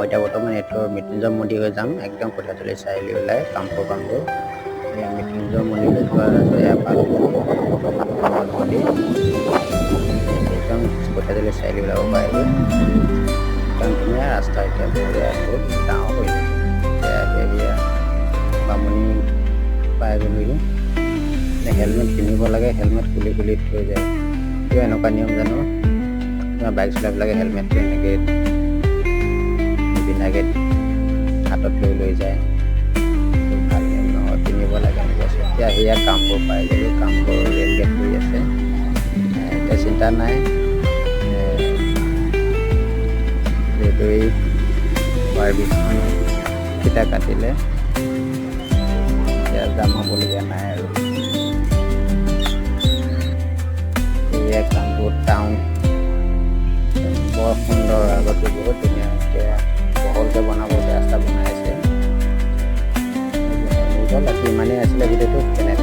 এতিয়া বৰ্তমান এইটো মৃত্যুঞ্জয় মন্দিৰ হৈ যাম একদম কঠীয়াতলি চাৰিআলি ওলাই কামপুৰ মৃত্যুঞ্জয় মন্দিৰলৈ যোৱা ৰাস্তা এয়া পালো মন্দিৰ একদম কঠীয়াতলি চাৰিআলি ওলাব পাৰিলোঁ একদম ধুনীয়া ৰাস্তা এতিয়া বহুত ডাঙৰ হৈ এতিয়া বামুণী পাই গ'লোহি হেলমেট পিন্ধিব লাগে হেলমেট খুলি থৈ যায় কিয় এনেকুৱা নিয়ম জানো বাইক চলাবিলাকে হেলমেটটো এনেকৈ নিপিন্ধাকৈ হাতত লৈ যায় ভাল নিয়ম নহয় পিন্ধিব লাগে এনেকৈ এতিয়া সেয়া কামপুৰ পাই গ'লোঁ কামপুৰ ৰেল গেট হৈ আছে এতিয়া চিন্তা নাই যিহেতু এই অভাৰব্ৰিজখন ফিটা কাটিলে এতিয়া জাম হ'বলগীয়া নাই আৰু এয়া কামপুৰ টাউন বৰ সুন্দৰ আগতে বহুত ধুনীয়া এতিয়া বহলকৈ বনাব ৰাস্তা বনাই আছে ইমানেই আছিলে ভিডিঅ'টো কেনেকৈ